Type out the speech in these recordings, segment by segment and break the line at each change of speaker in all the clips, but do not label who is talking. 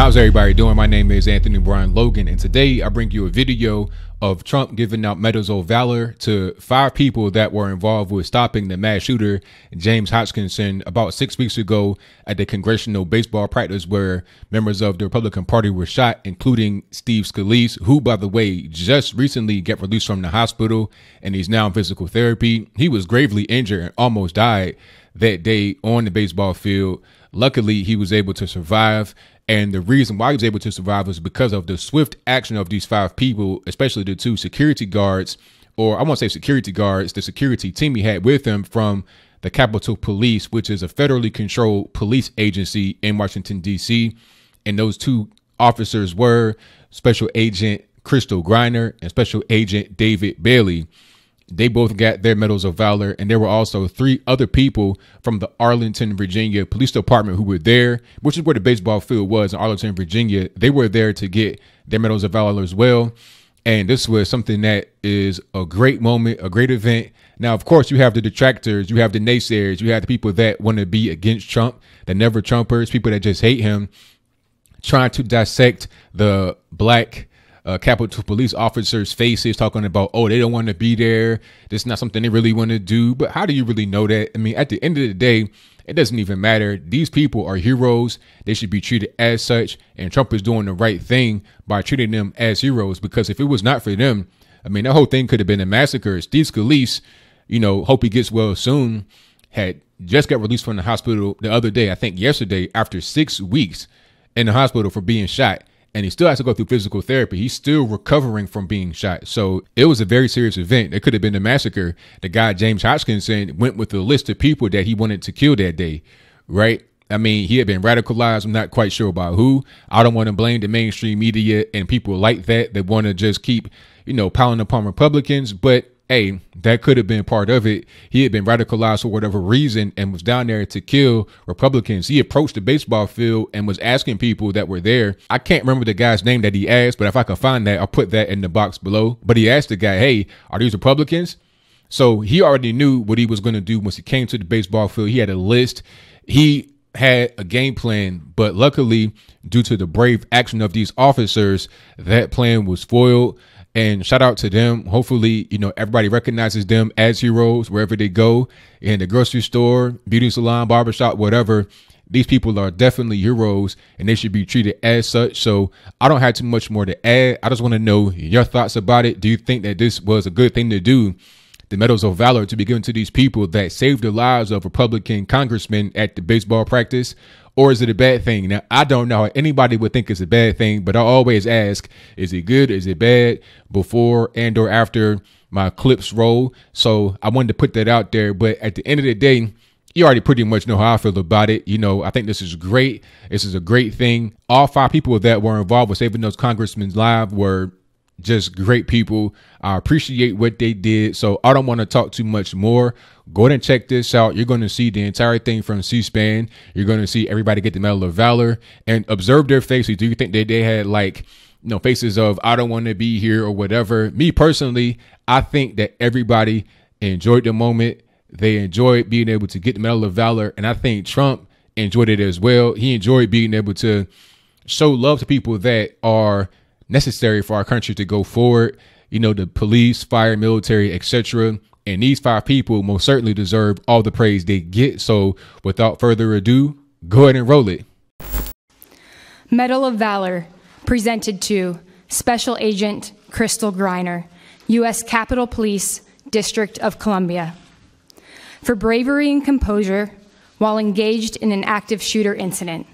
How's everybody doing? My name is Anthony Brian Logan, and today I bring you a video of Trump giving out medals of valor to 5 people that were involved with stopping the mass shooter, James Hodgkinson, about 6 weeks ago at the congressional baseball practice where members of the Republican Party were shot, including Steve Scalise, who, by the way, just recently got released from the hospital and he's now in physical therapy. He was gravely injured and almost died that day on the baseball field. Luckily, he was able to survive. And the reason why he was able to survive was because of the swift action of these 5 people, especially the 2 security guards, or I won't say security guards, the security team he had with him from the Capitol Police, which is a federally controlled police agency in Washington, D.C. And those 2 officers were Special Agent Crystal Griner and Special Agent David Bailey. They both got their medals of valor, and there were also 3 other people from the Arlington, Virginia Police Department who were there, which is where the baseball field was in Arlington, Virginia. They were there to get their medals of valor as well. And this was something that is a great moment, a great event. Now, of course, you have the detractors, you have the naysayers, you have the people that want to be against Trump, the never Trumpers, people that just hate him, trying to dissect the black Capitol Police officers' faces, talking about, oh, they don't want to be there. This is not something they really want to do. But how do you really know that? I mean, at the end of the day, it doesn't even matter. These people are heroes. They should be treated as such. And Trump is doing the right thing by treating them as heroes, because if it was not for them, I mean, that whole thing could have been a massacre. Steve Scalise, hope he gets well soon, had just got released from the hospital the other day, I think yesterday, after 6 weeks in the hospital for being shot. And he still has to go through physical therapy. He's still recovering from being shot. So it was a very serious event. It could have been a massacre. The guy, James Hodgkinson, went with a list of people that he wanted to kill that day, right? I mean, he had been radicalized. I'm not quite sure about who. I don't want to blame the mainstream media and people like that want to just keep, piling upon Republicans. But hey, that could have been part of it. He had been radicalized for whatever reason and was down there to kill Republicans. He approached the baseball field and was asking people that were there. I can't remember the guy's name that he asked, but if I can find that, I'll put that in the box below. But he asked the guy, hey, are these Republicans? So he already knew what he was going to do once he came to the baseball field. He had a list. He had a game plan, but luckily, due to the brave action of these officers, that plan was foiled. And shout out to them. Hopefully, everybody recognizes them as heroes wherever they go, in the grocery store, beauty salon, barbershop, whatever. These people are definitely heroes and they should be treated as such. So I don't have too much more to add. I just want to know your thoughts about it. Do you think that this was a good thing to do? The medals of valor to be given to these people that saved the lives of Republican congressmen at the baseball practice? Or is it a bad thing? Now, I don't know how anybody would think it's a bad thing, but I always ask, is it good? Is it bad? Before and or after my clips roll. So I wanted to put that out there. But at the end of the day, you already pretty much know how I feel about it. I think this is great. This is a great thing. All 5 people that were involved with saving those congressmen's lives were just great people. I appreciate what they did. So I don't want to talk too much more. Go ahead and check this out. You're going to see the entire thing from C-SPAN. You're going to see everybody get the Medal of Valor and observe their faces. Do you think that they had faces of, I don't want to be here or whatever? Me personally, I think that everybody enjoyed the moment. They enjoyed being able to get the Medal of Valor. And I think Trump enjoyed it as well. He enjoyed being able to show love to people that are necessary for our country to go forward. The police, fire, military, etc. And these 5 people most certainly deserve all the praise they get. So without further ado, go ahead and roll it.
Medal of Valor presented to Special Agent Crystal Griner, U.S. Capitol Police, District of Columbia, for bravery and composure while engaged in an active shooter incident.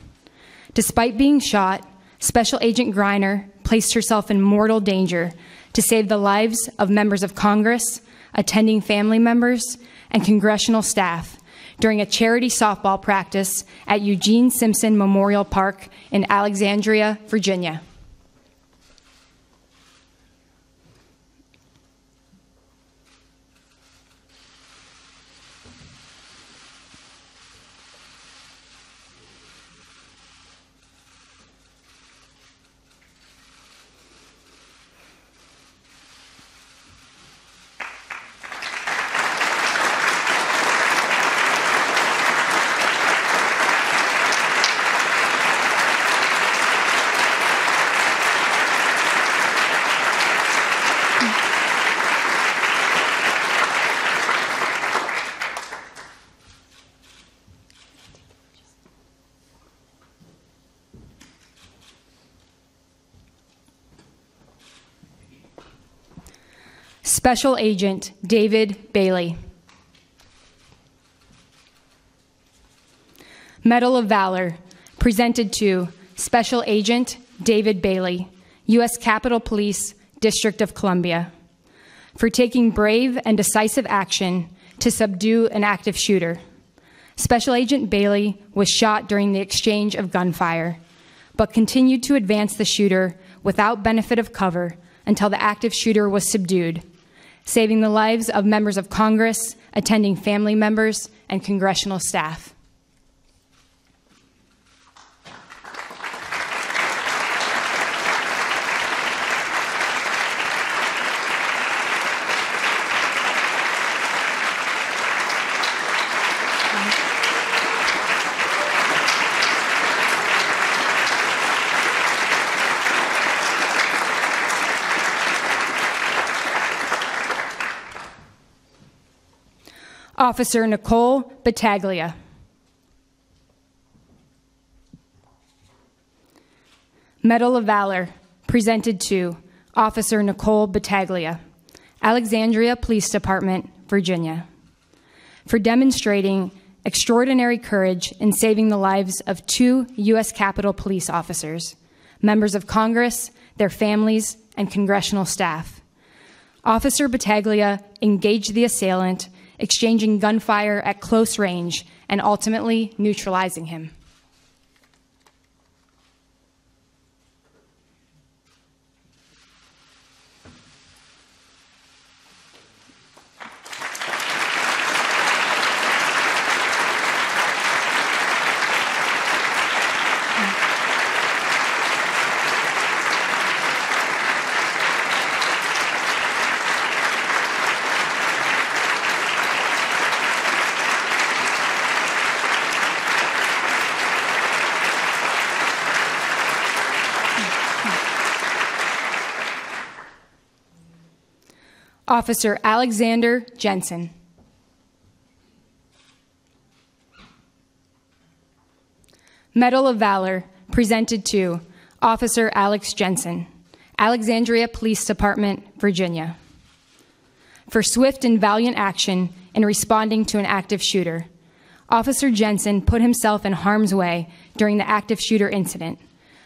Despite being shot, Special Agent Griner placed herself in mortal danger to save the lives of members of Congress, attending family members, and congressional staff during a charity softball practice at Eugene Simpson Memorial Park in Alexandria, Virginia. Special Agent David Bailey. Medal of Valor, presented to Special Agent David Bailey, U.S. Capitol Police, District of Columbia, for taking brave and decisive action to subdue an active shooter. Special Agent Bailey was shot during the exchange of gunfire, but continued to advance the shooter without benefit of cover until the active shooter was subdued, saving the lives of members of Congress, attending family members, and congressional staff. Officer Nicole Battaglia. Medal of Valor, presented to Officer Nicole Battaglia, Alexandria Police Department, Virginia, for demonstrating extraordinary courage in saving the lives of 2 U.S. Capitol Police officers, members of Congress, their families, and congressional staff. Officer Battaglia engaged the assailant, exchanging gunfire at close range and ultimately neutralizing him. Officer Alexander Jensen. Medal of Valor, presented to Officer Alex Jensen, Alexandria Police Department, Virginia, for swift and valiant action in responding to an active shooter. Officer Jensen put himself in harm's way during the active shooter incident,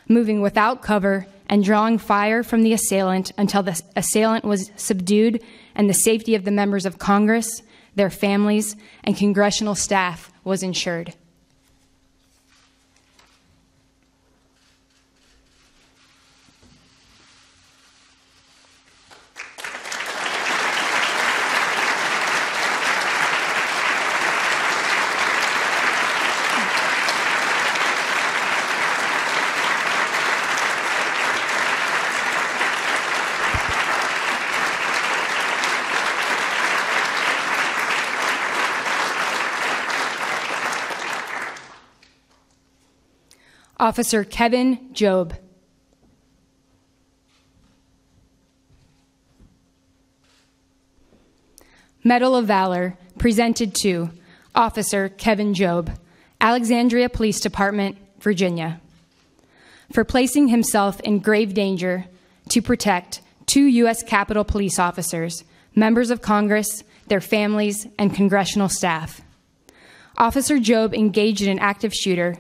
moving without cover and drawing fire from the assailant until the assailant was subdued and the safety of the members of Congress, their families, and congressional staff was ensured. Officer Kevin Job. Medal of Valor, presented to Officer Kevin Job, Alexandria Police Department, Virginia, for placing himself in grave danger to protect 2 U.S. Capitol Police officers, members of Congress, their families, and congressional staff. Officer Job engaged in an active shooter,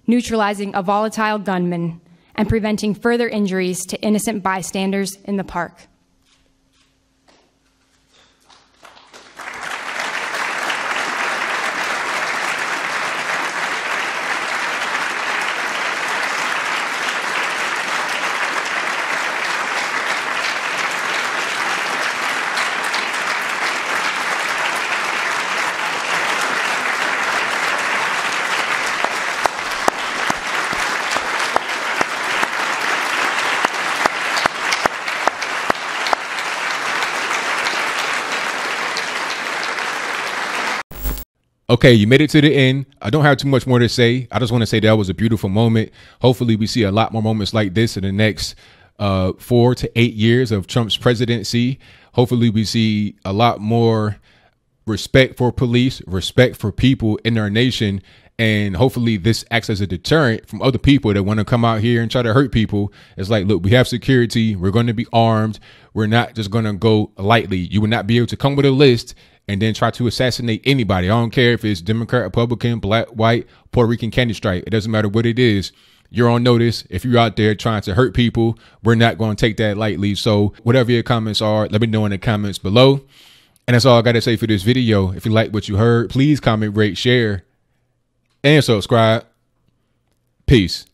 neutralizing a volatile gunman, and preventing further injuries to innocent bystanders in the park.
Okay, you made it to the end. I don't have too much more to say. I just want to say that was a beautiful moment. Hopefully we see a lot more moments like this in the next 4 to 8 years of Trump's presidency. Hopefully we see a lot more respect for police, respect for people in our nation, And hopefully this acts as a deterrent from other people that want to come out here and try to hurt people. It's like, look, we have security. We're going to be armed. We're not just going to go lightly. You will not be able to come with a list and then try to assassinate anybody. I don't care if it's Democrat, Republican, black, white, Puerto Rican, candy stripe. It doesn't matter what it is. You're on notice. If you're out there trying to hurt people, we're not going to take that lightly. So whatever your comments are, let me know in the comments below. And that's all I got to say for this video. If you like what you heard, please comment, rate, share, and subscribe. Peace.